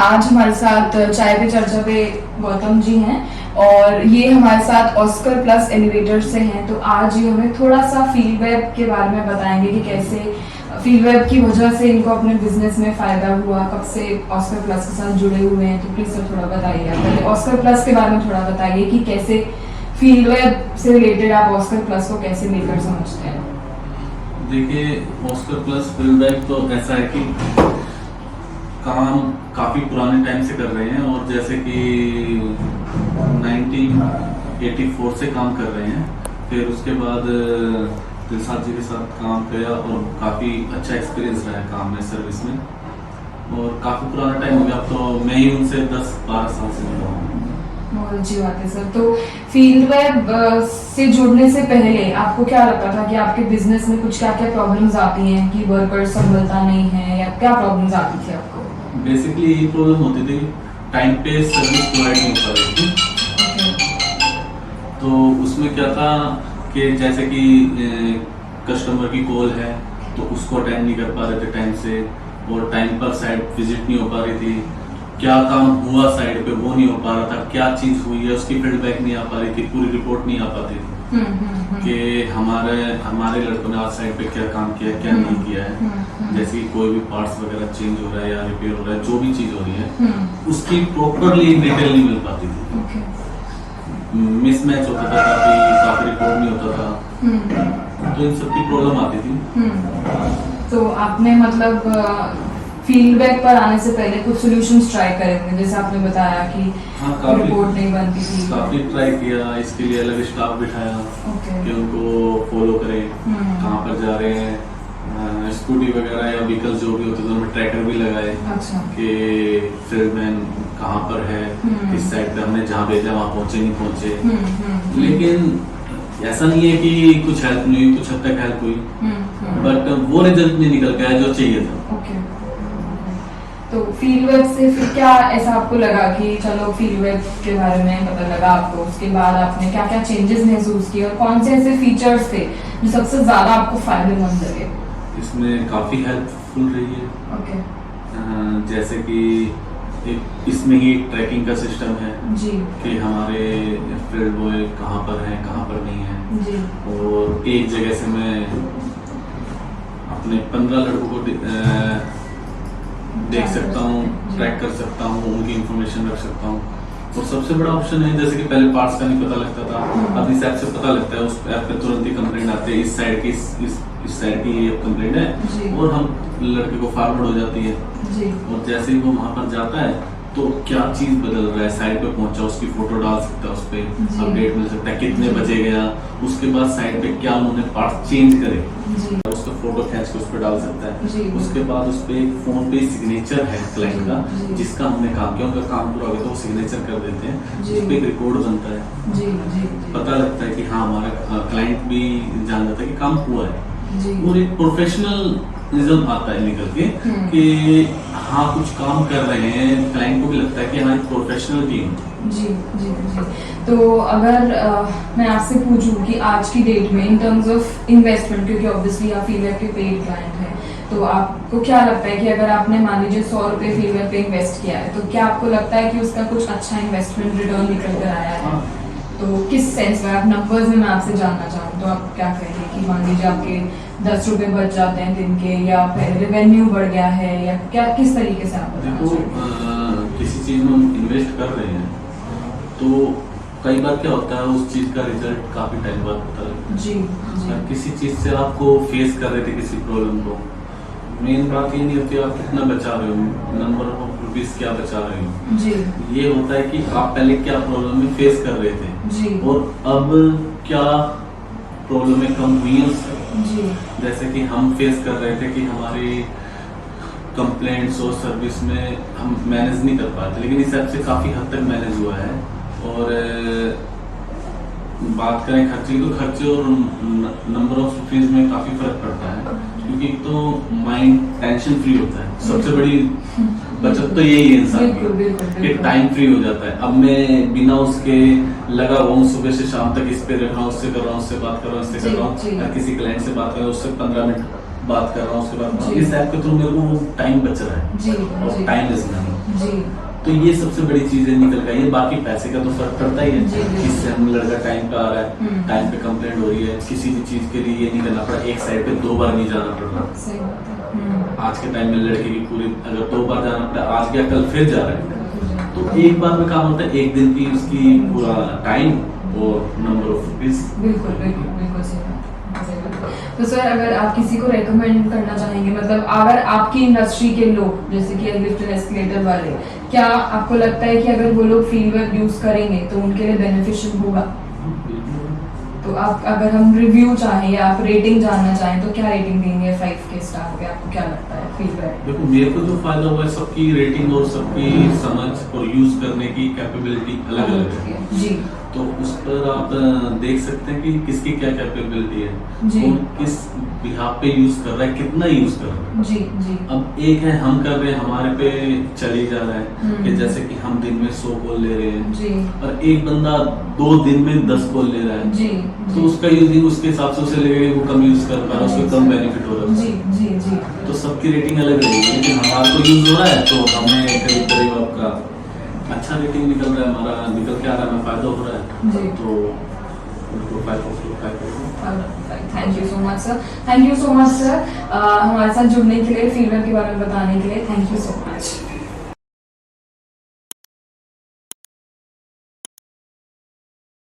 आज हमारे साथ चाय पे चर्चा पे गौतम जी हैं और ये हमारे साथ ऑस्कर प्लस एलिवेटर से हैं। तो आज ये हमें थोड़ा सा फील्ड वेब के बारे में बताएंगे कि कैसे फील्ड वेब की वजह से इनको अपने बिजनेस में फायदा हुआ, कब से ऑस्कर प्लस के साथ जुड़े हुए हैं। तो प्लीज सर थोड़ा बताइए, आप पहले ऑस्कर प्लस के बारे में थोड़ा बताइए कि कैसे फील्ड वेब से रिलेटेड आप ऑस्कर प्लस को कैसे लेकर समझते हैं। देखिए, ऑस्कर प्लस फील्ड वेब तो ऐसा है कि काम काफ़ी पुराने टाइम से कर रहे हैं और जैसे कि 1984 से काम कर रहे हैं। फिर उसके बाद दिलसाद जी के साथ काम किया और काफ़ी अच्छा एक्सपीरियंस रहा है काम में, सर्विस में, और काफ़ी पुराना टाइम हो गया। अब तो मैं ही उनसे 10-12 साल से मिला हूँ। बहुत अच्छी बात है सर। तो फील्ड वेब से जुड़ने से पहले आपको क्या लगता था कि आपके बिजनेस में कुछ क्या क्या प्रॉब्लम्स आती हैं कि वर्कर संभलता नहीं है, या क्या प्रॉब्लम्स आती थी आपको? बेसिकली यही प्रॉब्लम होती थी, टाइम पे सर्विस प्रोवाइड नहीं हो पा रही थी। तो उसमें क्या था कि जैसे कि कस्टमर की कॉल है तो उसको अटेंड नहीं कर पा रहे थे टाइम से, और टाइम पर साइट विजिट नहीं हो पा रही थी। क्या काम हुआ साइड पे वो नहीं हो पा रहा था, क्या चीज हुई है उसकी फीडबैक नहीं आ पा रही थी, पूरी रिपोर्ट नहीं आ पाती थी कि हमारे लड़कों ने आज साइड पे क्या काम किया, क्या नहीं किया है। जैसे कि कोई भी पार्ट्स वगैरह चेंज हो रहा है या रिपेयर हो रहा है, जो भी चीज हो रही है उसकी प्रॉपरली डिटेल नहीं मिल पाती थी। मिसमैच होता था, काफी रिपोर्ट नहीं होता था, तो इन सब की प्रॉब्लम आती थी। तो आपने मतलब फील्ड वेब पर आने से पहले कुछ सॉल्यूशंस ट्राई करे होंगे, जैसे आपने बताया कि रिपोर्ट नहीं बनती थी। काफी ट्राई किया, इसके लिए अलग स्टाफ बिठाया कि उनको फॉलो करे, कहाँ पर जा रहे हैं, स्कूटी वगैरह या व्हीकल जो भी होते थे उनमें ट्रैकर भी लगाए कि फील्डमैन कहाँ पर है, किस साइड पे हमने जहाँ भेजा वहाँ पहुंचे नहीं पहुंचे। लेकिन ऐसा नहीं है कि कुछ हेल्प नहीं हुई, कुछ हद तक हेल्प हुई, बट वो रिजल्ट नहीं निकल गया जो चाहिए था। तो फील्ड वेब से फिर क्या ऐसा आपको लगा कि चलो फील्ड वेब के बारे में पता लगा आपको, उसके बाद आपने क्या क्या चेंजेस महसूस किए और कौन से ऐसे फीचर्स थे जो सबसे ज्यादा आपको फायदेमंद लगे? इसमें काफी हेल्पफुल रही है। जैसे कि इसमें ही ट्रैकिंग का सिस्टम है जी, कि हमारे फील्ड बॉय कहाँ पर है कहाँ पर नहीं है जी। और एक जगह से मैं अपने 15 लड़कों को देख सकता हूँ, ट्रैक कर सकता हूँ, उनकी इंफॉर्मेशन रख सकता हूँ। और सबसे बड़ा ऑप्शन है, जैसे कि पहले पार्ट्स का नहीं पता लगता था, अब इस ऐप से पता लगता है, उस ऐप पे तुरंत ही कंप्लेंट आते हैं, इस साइड की इस साइड की ये कंप्लेंट है, और हम लड़के को फॉरवर्ड हो जाती है जी। और जैसे ही वो वहाँ पर जाता है तो क्या चीज बदल रहा है, साइड पे पहुंचा उसकी फोटो डाल सकता है, उस पर अपडेट मिल सकता है कितने बजे गया, उसके बाद साइड पे क्या उन्होंने पार्ट चेंज करे उसका फोटो खींच के उस पर डाल सकता है। उसके बाद उस पे फोन पे सिग्नेचर है क्लाइंट का, जिसका हमने काम किया, उनका काम पूरा हो गया तो वो सिग्नेचर कर देते हैं, उस पे एक रिकॉर्ड बनता है, पता लगता है कि हाँ हमारा क्लाइंट भी जान जाता है कि काम हुआ है, और एक प्रोफेशनल रिजल्ट आता है निकल के कि हाँ कुछ काम कर रहे हैं, क्लाइंट को भी लगता है कि हाँ एक प्रोफेशनल टीम। जी जी जी। तो अगर मैं आपसे पूछूं कि आज की डेट में इन टर्म्स ऑफ इन्वेस्टमेंट, क्योंकि ऑब्वियसली आप फील्ड वेब के पेड क्लाइंट हैं, तो आपको क्या लगता है कि अगर आपने मान लीजिए 100 रुपए फील्ड वेब पे इन्वेस्ट किया है, तो क्या आपको लगता है कि उसका कुछ अच्छा इन्वेस्टमेंट रिटर्न निकल कर आया है? तो किस सेंस में, आप नंबर्स में मैं आपसे जानना चाहूँ तो आप क्या कहेंगे कि मान लीजिए आपके 10 रुपए बच जाते हैं दिन के, या फिर रेवेन्यू बढ़ गया है, या क्या किस तरीके से आप बताना चाहेंगे? किसी चीज में हम इन्वेस्ट कर रहे हैं तो कई बार क्या होता है उस चीज का रिजल्ट काफी टाइम बाद होता है जी। किसी चीज से आपको फेस कर रहे थे किसी प्रॉब्लम को, मेन बात ये नहीं होती आप कितना बचा रहे हो, नंबर ऑफ रुपीज क्या बचा रहे हो जी। ये होता है कि आप पहले क्या प्रॉब्लम में फेस कर रहे थे जी, और अब क्या प्रॉब्लमें कम हुई है उससे जी। जैसे कि हम फेस कर रहे थे कि हमारी कंप्लेंट्स और सर्विस में हम मैनेज नहीं कर पाते, लेकिन इस ऐप से काफी हद तक मैनेज हुआ है। और बात करें खर्चे की, तो खर्चे और नंबर ऑफ रुपीज में काफी फर्क पड़ता है, क्योंकि तो माइंड टेंशन फ्री होता है, सबसे बड़ी बचत तो यही है इंसान की, टाइम फ्री हो जाता है। अब मैं बिना उसके लगा हुआ हूँ, सुबह से शाम तक इस पे रख रहा हूँ, उससे कर रहा हूँ, उससे बात कर रहा हूँ, इससे कर रहा हूँ, किसी क्लाइंट से बात कर रहा हूँ, उससे 15 मिनट बात कर रहा हूँ उसके बाद जी। इस ऐप के थ्रू मेरे को वो टाइम बच रहा है जी और जी टाइम लेस नहीं। जी तो ये सबसे बड़ी चीज है निकल गई है। बाकी पैसे का तो फर्क पड़ता ही जी, है, जी। इससे हम लड़का टाइम पे आ रहा है, टाइम पे कंप्लेंट हो रही है, किसी भी चीज के लिए ये नहीं करना पड़ा, एक साइड पे 2 बार नहीं जाना पड़ रहा। सही बात है। आज के टाइम में लड़के की पूरी अगर 2 बार जाना पड़ा, आज गया कल फिर जा रहा है, तो एक बार में काम होता है, एक दिन की उसकी पूरा टाइम और नंबर ऑफ रुपीज। बिल्कुल बिल्कुल बिल्कुल सही बात है, सही बात है। तो सर अगर आप किसी को रेकमेंड करना चाहेंगे, मतलब अगर आपकी इंडस्ट्री के लोग जैसे कि लिफ्ट एंड एस्केलेटर वाले, क्या आपको लगता है कि अगर वो लोग फील्ड वेब यूज करेंगे तो उनके लिए बेनिफिशियल होगा? तो आप अगर हम रिव्यू चाहें या आप रेटिंग जानना चाहें तो क्या रेटिंग देंगे 5 के स्टार पे? आपको क्या लगता है फील्ड वेब? देखो मेरे को जो फायदा हुआ है, सबकी रेटिंग और सबकी समझ और यूज करने की कैपेबिलिटी अलग अलग है, जी तो उस पर आप देख सकते हैं कि किसकी क्या कैपेबिलिटी है, जी। कौन किस बिहाफ पे यूज कर रहा है, कितना यूज कर रहा है। जी जी अब एक है हम कर रहे हैं, हमारे पे चली जा रहा है कि जैसे कि हम दिन में 100 कॉल ले रहे हैं, जी और एक बंदा 2 दिन में 10 कॉल ले रहा है, जी तो उसका यूजिंग उसके हिसाब से उसे लगेगा कि वो कम यूज कर पा रहा है, उसको कम बेनिफिट हो रहा है। जी जी जी तो सबकी रेटिंग अलग रहेगी, लेकिन हमारे को यूज हो रहा है तो हमें करीब करीब आपका अच्छा रेटिंग निकल रहा है, हमारा निकल के आ रहा है, हमें फायदा हो रहा है, जी। तो उनको 5 thank you so much sir, thank you so much sir हमारे साथ जुड़ने के लिए, फील्ड वेब के बारे में बताने के लिए, थैंक यू सो मच।